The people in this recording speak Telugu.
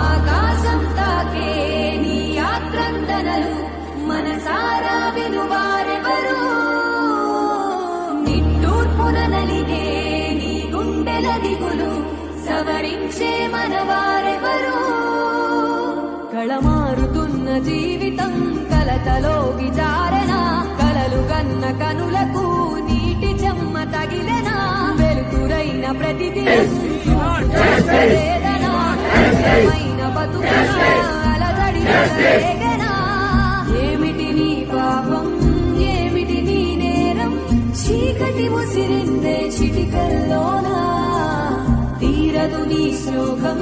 ఆకాశం తాకే నీ యాత్రందనలు మనసారా వినువారెవరు నిట్టూర్పున నలిగే నీ గుండెల దిగులు సవరించే మనవారెవరు కళమారుతున్న జీవితం కలతలోకి జారెనా కలలు గన్న కనులకు నీటి చెమ్మ తగిలెనా వెలుతురైన ప్రతిదినం వేదనా బతుకునా అలజడి రేగనా ఏమిటి నీ పాపం ఏమిటి నీ నేరం చీకటి ముసిరిందే చిటికల్లోనా తీరదు నీ శ్లోకం